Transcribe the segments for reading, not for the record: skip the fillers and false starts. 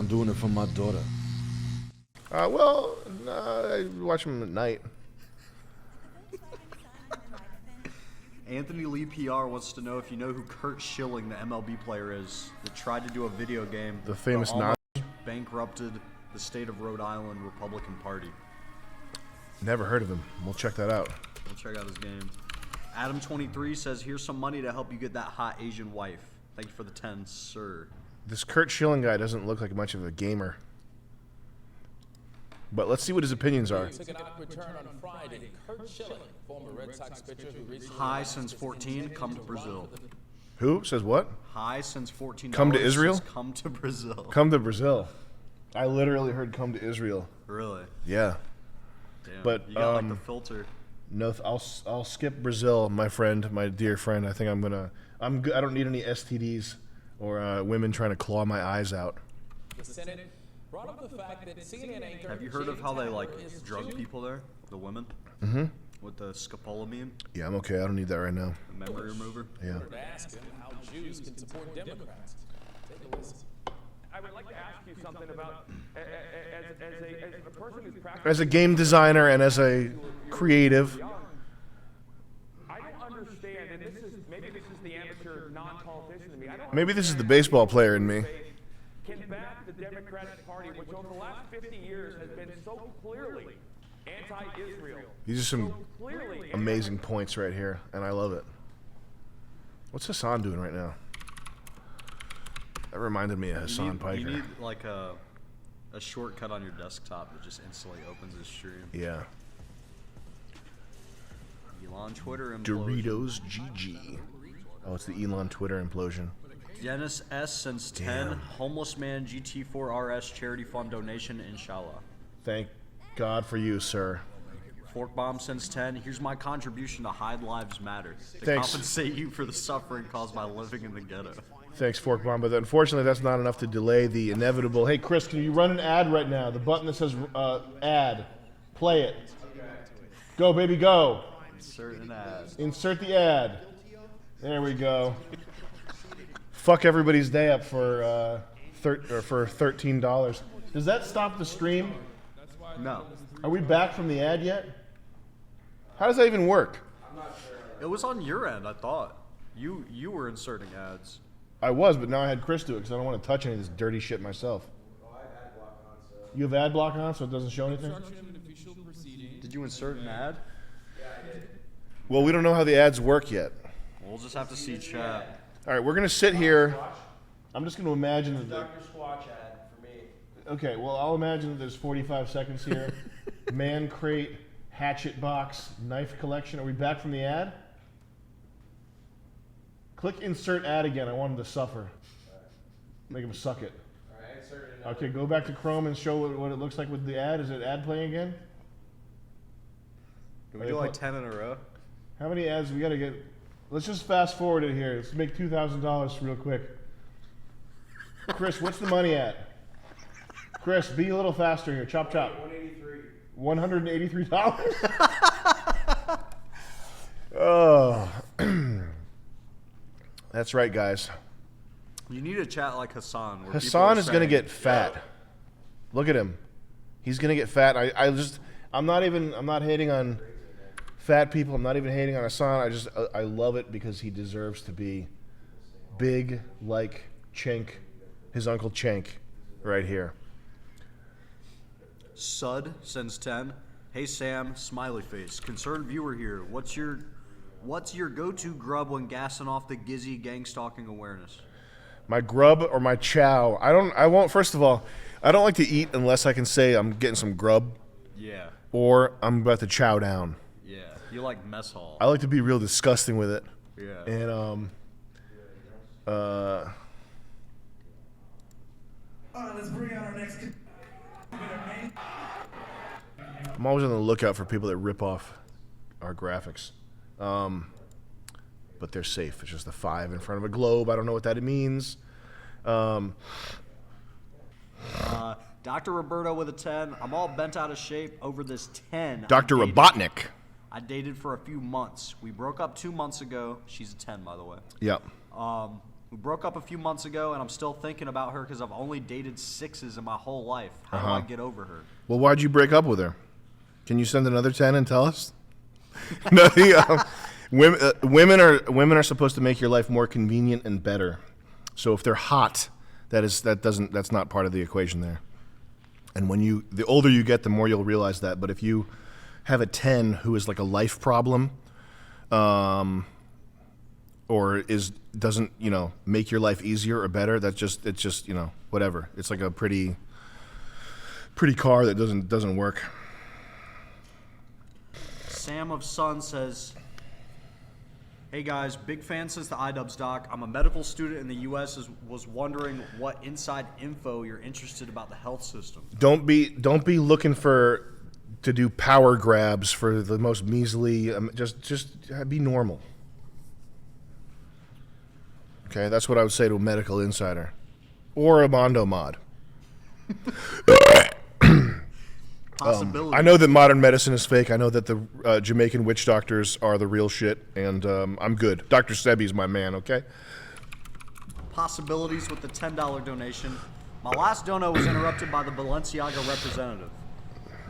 I'm doing it for my daughter. I watch them at night. Anthony Lee PR wants to know if you know who Curt Schilling, the MLB player, is that tried to do a video game. The famous Nazi bankrupted the state of Rhode Island Republican Party. Never heard of him. We'll check that out. We'll check out his game. Adam23 says, here's some money to help you get that hot Asian wife. Thank you for the 10, sir. This Curt Schilling guy doesn't look like much of a gamer. But let's see what his opinions are. Took an return on Friday. Curt Schilling, former Red Sox pitcher who recently High since 14, come to Brazil. Who says what? High since 14. Come to Israel? Come to Brazil. Come to Brazil. I literally heard come to Israel. Really? Yeah. Damn. But you got like the filter. No, I'll skip Brazil, my friend, my dear friend. I think I'm good. I don't need any STDs or women trying to claw my eyes out. The Senate brought up the fact that CNN anchor. Have you heard of how they like drug people there, the women? Mm-hmm. With the scopolamine? Yeah, I'm okay. I don't need that right now. The memory remover? Yeah. Ask him how Jews can support Democrats. Take a listen. I would like to ask you something about, as a person who's practicing... As a game designer and as a creative. I don't understand, and maybe this is the amateur non-politician in me. Maybe this is the baseball player in me. Can back the Democratic Party, which over the last 50 years has been so clearly anti-Israel. These are some amazing points right here, and I love it. What's Hasan doing right now? That reminded me of Hasan Piker. You need like a shortcut on your desktop that just instantly opens his stream. Yeah. Elon Twitter implosion. Doritos GG. Oh, it's the Elon Twitter implosion. Dennis S since 10. Damn. Homeless Man GT4 RS charity fund donation, inshallah. Thank God for you, sir. Fork Bomb since 10. Here's my contribution to Hyde Lives Matter. To Thanks. compensate you for the suffering caused by living in the ghetto. Thanks, Fork Bomb, but unfortunately that's not enough to delay the inevitable. Hey, Chris, can you run an ad right now? The button that says ad. Play it. Go, baby, go. Insert an ad. Insert the ad. There we go. Fuck everybody's day up for $13. Does that stop the stream? No. Are we back from the ad yet? How does that even work? I'm not sure. It was on your end, I thought. You were inserting ads. I was, but now I had Chris do it because I don't want to touch any of this dirty shit myself. Well, I have ad block on, so. You have ad block on, so it doesn't show anything? Did you insert an ad? Yeah, I did. Well, we don't know how the ads work yet. We'll just have to see chat. All right, we're going to sit here. I'm just going to imagine that... Dr. Squatch ad for me. Okay, well, I'll imagine that there's 45 seconds here. Man crate, hatchet box, knife collection. Are we back from the ad? Click insert ad again. I want him to suffer. Make him suck it. All right, insert it. Okay, go back to Chrome and show what it looks like with the ad. Is it ad playing again? Can we do like 10 in a row? How many ads we got to get? Let's just fast forward it here. Let's make $2,000 real quick. Chris, what's the money at? Chris, be a little faster here. Chop, chop. $183. Oh. That's right, guys. You need a chat like Hasan. Where Hasan is going to get fat. Look at him. He's going to get fat. I'm not hating on fat people. I'm not even hating on Hasan. I love it because he deserves to be big like Cenk, his uncle Cenk, right here. Sud sends 10. Hey Sam, smiley face. Concerned viewer here. What's your go-to grub when gassing off the Gizzy gang stalking awareness? My grub or my chow? I won't. First of all, I don't like to eat unless I can say I'm getting some grub. Yeah. Or I'm about to chow down. Yeah. You like mess hall. I like to be real disgusting with it. Yeah. And let's bring out our next. I'm always on the lookout for people that rip off our graphics. But they're safe. It's just a 5 in front of a globe. I don't know what that means. Dr. Roberto with a 10. I'm all bent out of shape over this 10. Dr. Robotnik. I dated for a few months. We broke up 2 months ago. She's a 10, by the way. Yep. We broke up a few months ago, and I'm still thinking about her because I've only dated 6s in my whole life. How do I get over her? Well, why'd you break up with her? Can you send another 10 and tell us? No, women are supposed to make your life more convenient and better. So if they're hot, that's not part of the equation there. And the older you get, the more you'll realize that. But if you have a 10 who is like a life problem, or doesn't make your life easier or better, it's just whatever. It's like a pretty car that doesn't work. Sam of Sun says, hey guys, big fan since the iDubbbz doc. I'm a medical student in the U.S. Was wondering what inside info you're interested about the health system. Don't be looking to do power grabs for the most measly. Just be normal. Okay, that's what I would say to a medical insider or a Mondo mod. Possibility. I know that modern medicine is fake. I know that the Jamaican witch doctors are the real shit, and I'm good. Dr. Sebi's my man, okay? Possibilities with the $10 donation. My last dono was interrupted by the Balenciaga representative.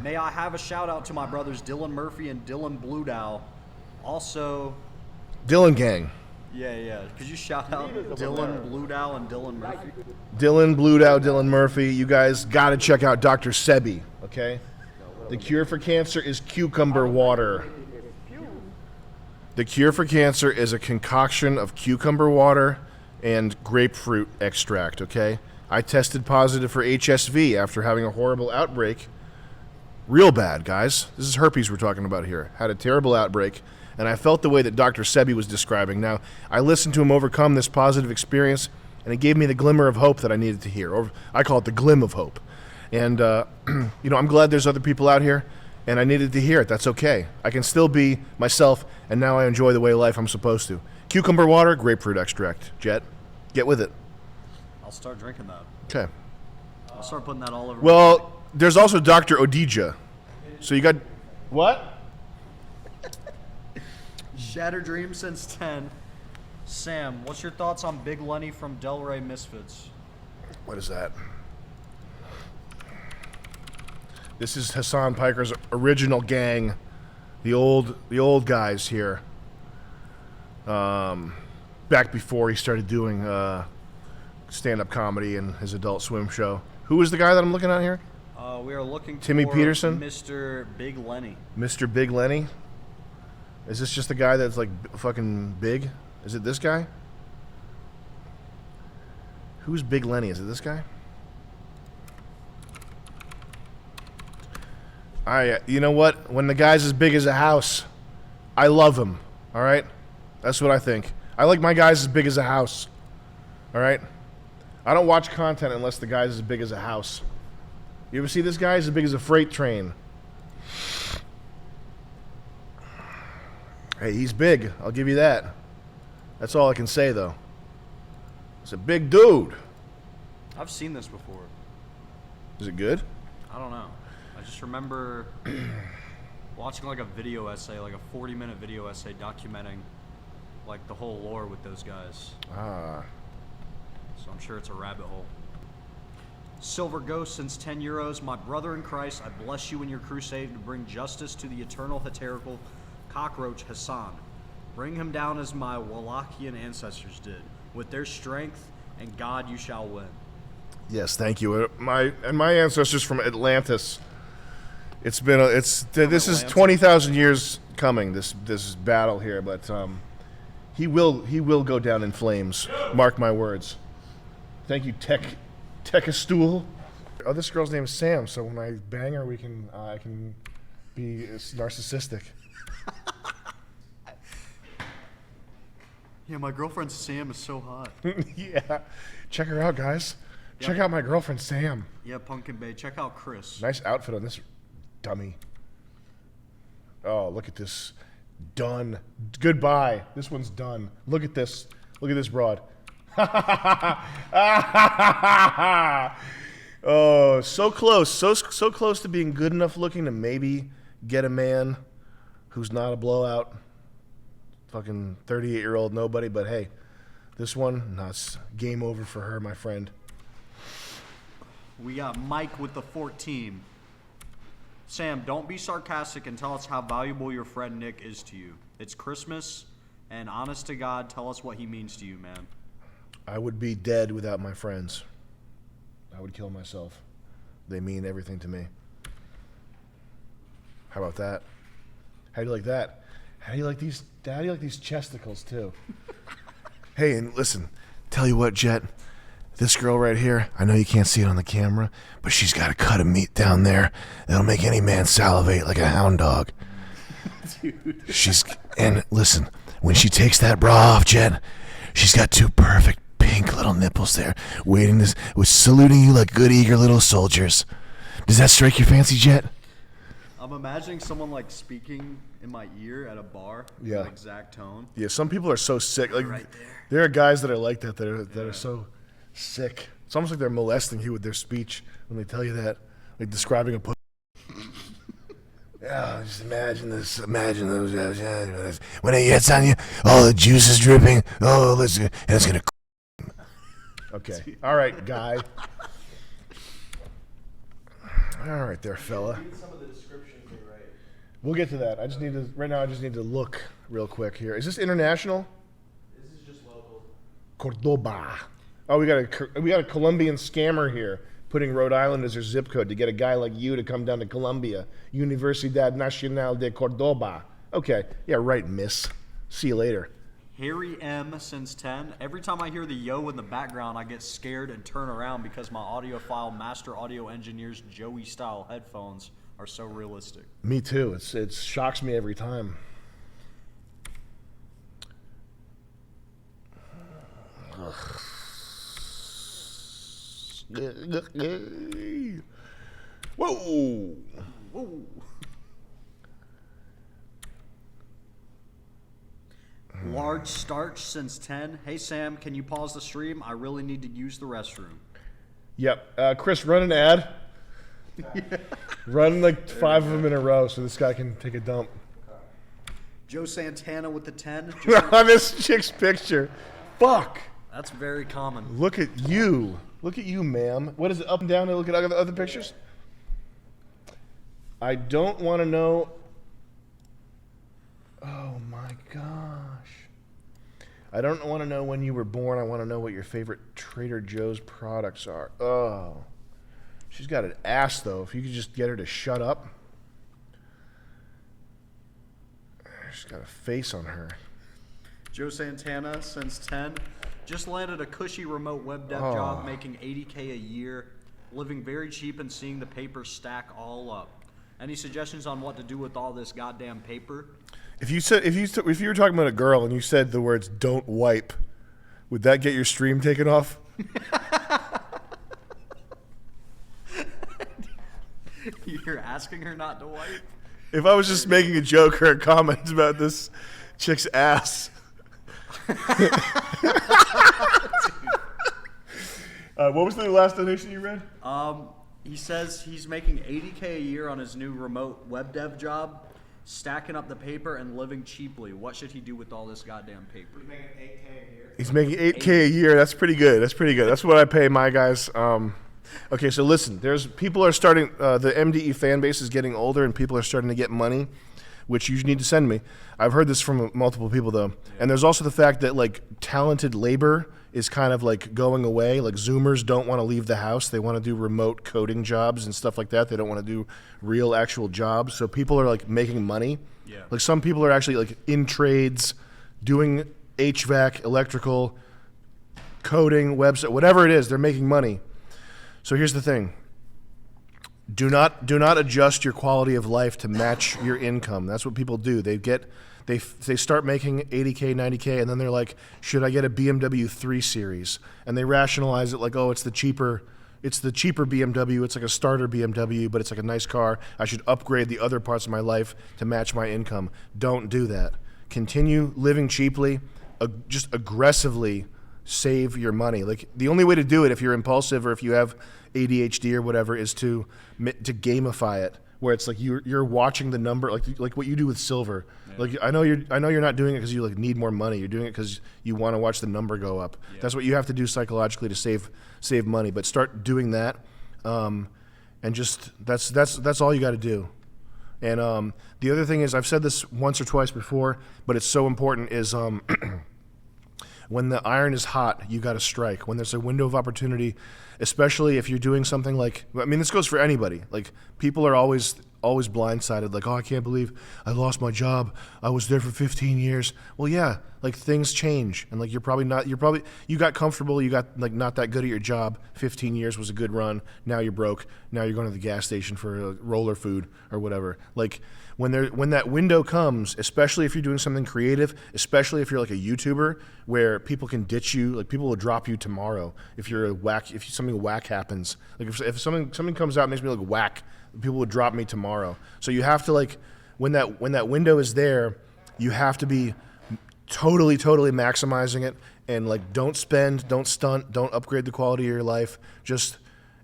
May I have a shout out to my brothers Dylan Murphy and Dylan Bluedow. Also, Dylan Gang. yeah. Could you shout out Dylan Bluedow and Dylan Murphy? Dylan Bluedow, Dylan Murphy. You guys got to check out Dr. Sebi, okay? The cure for cancer is cucumber water. The cure for cancer is a concoction of cucumber water and grapefruit extract, okay? I tested positive for HSV after having a horrible outbreak. Real bad, guys. This is herpes we're talking about here. Had a terrible outbreak, and I felt the way that Dr. Sebi was describing. Now, I listened to him overcome this positive experience, and it gave me the glimmer of hope that I needed to hear. Or I call it the glim of hope. And, I'm glad there's other people out here, and I needed to hear it. That's okay. I can still be myself, and now I enjoy the way of life I'm supposed to. Cucumber water, grapefruit extract. Jet, get with it. I'll start drinking that. Okay. I'll start putting that all over. Well, there's also Dr. 𝐿𝐻𝐿𝐦𝐬. So you got... What? Shattered Dream since 10. Sam, what's your thoughts on Big Lenny from Del Rey Misfits? What is that? This is Hasan Piker's original gang, the old guys here. Back before he started doing stand-up comedy and his Adult Swim show. Who is the guy that I'm looking at here? We are looking Timmy for Peterson? Mr. Big Lenny. Mr. Big Lenny? Is this just the guy that's like fucking big? Is it this guy? Who's Big Lenny? Is it this guy? You know what? When the guy's as big as a house, I love him. All right? That's what I think. I like my guys as big as a house. All right? I don't watch content unless the guy's as big as a house. You ever see this guy? He's as big as a freight train. Hey, he's big. I'll give you that. That's all I can say, though. He's a big dude. I've seen this before. Is it good? I don't know. I just remember watching like a video essay, like a 40-minute video essay documenting like the whole lore with those guys. Ah. So I'm sure it's a rabbit hole. Silver Ghost since 10 euros. My brother in Christ, I bless you in your crusade to bring justice to the eternal heterical cockroach Hassan. Bring him down as my Wallachian ancestors did. With their strength and God you shall win. Yes, thank you. My ancestors from Atlantis. This is 20,000 years coming. This battle here, but he will go down in flames. Mark my words. Thank you, Tech-a-stool. Oh, this girl's name is Sam. So when I bang her, I can be narcissistic. Yeah, my girlfriend Sam is so hot. Yeah, check her out, guys. Check out my girlfriend Sam. Yeah, Pumpkin Bay. Check out Chris. Nice outfit on this dummy. Oh, look at this. Done. Goodbye. This one's done. Look at this. Look at this broad. Oh, so close. So close to being good enough looking to maybe get a man who's not a blowout. Fucking 38-year-old nobody, but hey, This one, it's game over for her, my friend. We got Mike with the 14. Sam, don't be sarcastic and tell us how valuable your friend Nick is to you. It's Christmas, and honest to God, tell us what he means to you, man. I would be dead without my friends. I would kill myself. They mean everything to me. How about that? How do you like that? How do you like these chesticles too? Hey, and listen, tell you what, Jet, this girl right here, I know you can't see it on the camera, but she's got a cut of meat down there that'll make any man salivate like a hound dog. Dude. And listen, when she takes that bra off, Jet, she's got two perfect pink little nipples there, saluting you like good, eager little soldiers. Does that strike your fancy, Jet? I'm imagining someone like speaking in my ear at a bar. Yeah. The exact tone. Yeah, some people are so sick. Like, right there. There are guys that are like that are so sick. It's almost like they're molesting you with their speech when they tell you that, like describing a. Yeah, just imagine this. Imagine those. When it gets on you, all the juice is dripping. Oh, listen, and it's gonna. Okay. All right, guy. All right, there, fella. Read some of the descriptions they write. We'll get to that. I just need to look real quick here. Is this international? This is just local. Cordoba. Oh, we got a Colombian scammer here putting Rhode Island as their zip code to get a guy like you to come down to Colombia. Universidad Nacional de Cordoba. Okay. Yeah, right, miss. See you later. Harry M since 10. Every time I hear the yo in the background, I get scared and turn around because my audiophile master audio engineer's Joey style headphones are so realistic. Me too. It shocks me every time. Whoa. Whoa. Large starch since 10. Hey Sam, can you pause the stream? I really need to use the restroom. Yep. Chris, run an ad. Run like 5 of them in a row so this guy can take a dump. Joe Santana with the 10. On this chick's picture. Fuck. That's very common. Look at you. Look at you, ma'am. What is it, up and down to look at other pictures? I don't want to know. Oh my gosh. I don't want to know when you were born. I want to know what your favorite Trader Joe's products are. Oh. She's got an ass, though. If you could just get her to shut up. She's got a face on her. Joe Santana since 10. Just landed a cushy remote web dev job, making $80K a year, living very cheap and seeing the paper stack all up. Any suggestions on what to do with all this goddamn paper? If you were talking about a girl and you said the words "don't wipe," would that get your stream taken off? You're asking her not to wipe? If I was just making a joke or a comment about this chick's ass. What was the last donation you read? He says he's making $80K a year on his new remote web dev job, stacking up the paper and living cheaply. What should he do with all this goddamn paper? He's making 8K a year. That's pretty good. That's what I pay my guys. Okay, so listen. People are starting. The MDE fan base is getting older, and people are starting to get money, which you need to send me. I've heard this from multiple people though, and there's also the fact that like talented labor is kind of like going away. Like Zoomers don't want to leave the house. They want to do remote coding jobs and stuff like that. They don't want to do real actual jobs. So people are like making money. Yeah. Like some people are actually like in trades, doing HVAC, electrical, coding, website, whatever it is, they're making money. So here's the thing. Do not adjust your quality of life to match your income. That's what people do. They start making 80K, 90K, and then they're like, should I get a BMW 3 Series? And they rationalize it like, oh, it's the cheaper BMW. It's like a starter BMW, but it's like a nice car. I should upgrade the other parts of my life to match my income. Don't do that. Continue living cheaply. Just aggressively save your money. Like the only way to do it if you're impulsive or if you have ADHD or whatever is to gamify it, where it's like you're watching the number, like what you do with silver. Yeah. Like I know you're not doing it because you like need more money. You're doing it because you want to watch the number go up. Yeah. That's what you have to do psychologically to save money. But start doing that, and just that's all you got to do. And the other thing is, I've said this once or twice before, but it's so important, is when the iron is hot, you got to strike. When there's a window of opportunity, especially if you're doing something like, I mean, this goes for anybody. Like, people are always blindsided. Like, oh, I can't believe I lost my job. I was there for 15 years. Well, yeah, like things change. And like, you got comfortable. You got like not that good at your job. 15 years was a good run. Now you're broke. Now you're going to the gas station for roller food or whatever. Like, when that window comes, especially if you're doing something creative, especially if you're like a YouTuber where people can ditch you, like people will drop you tomorrow if something whack happens. Like if something comes out and makes me look whack, people would drop me tomorrow. So you have to, like, when that window is there, you have to be totally maximizing it, and like don't spend, don't stunt, don't upgrade the quality of your life.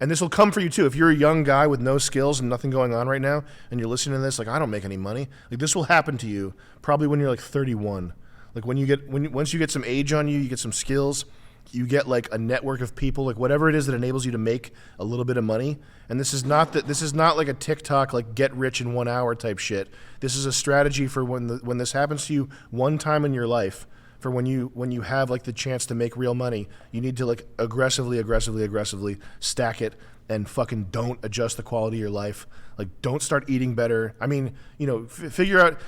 And this will come for you too. If you're a young guy with no skills and nothing going on right now, and you're listening to this, like, I don't make any money. Like, this will happen to you probably when you're like 31. Like once you get some age on you, you get some skills, you get like a network of people, like whatever it is that enables you to make a little bit of money. And this is not like a TikTok, like get rich in 1 hour type shit. This is a strategy for when this happens to you one time in your life. For when you have like the chance to make real money, you need to like aggressively stack it, and fucking don't adjust the quality of your life. Like, don't start eating better. I mean,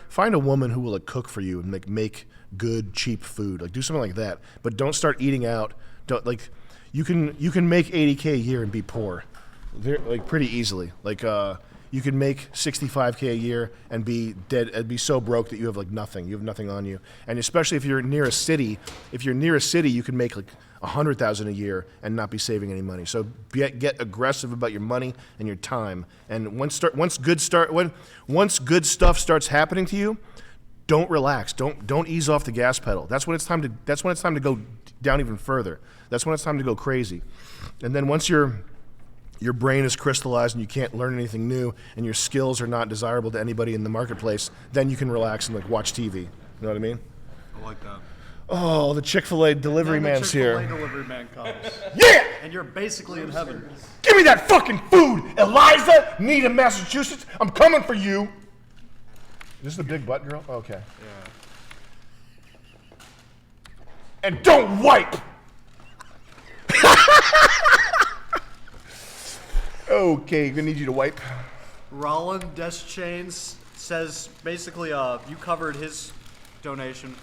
find a woman who will like cook for you and like make good cheap food. Like, do something like that. But don't start eating out. Don't, like, you can make $80K a year and be poor, like pretty easily. Like you can make $65K a year and be dead and be so broke that you have like nothing. You have nothing on you. And especially if you're near a city, you can make like $100,000 a year and not be saving any money. So get aggressive about your money and your time. And once good stuff starts happening to you, don't relax. Don't ease off the gas pedal. That's when it's time to go down even further. That's when it's time to go crazy. And then once your brain is crystallized and you can't learn anything new and your skills are not desirable to anybody in the marketplace, then you can relax and like watch TV. You know what I mean? I like that. Oh, the Chick-fil-A delivery man's here. The Chick-fil-A delivery man comes. Yeah! And you're basically in heaven. Give me that fucking food! Eliza, Needham, Massachusetts, I'm coming for you! This is the big butt girl? Okay. Yeah. And don't wipe! Okay, gonna need you to wipe. Roland Deschains says, basically, you covered his donation.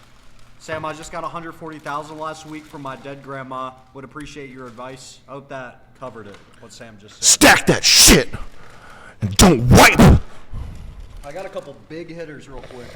Sam, I just got $140,000 last week from my dead grandma. Would appreciate your advice. I hope that covered it, what Sam just said. Stack that shit! And don't wipe! I got a couple big hitters real quick.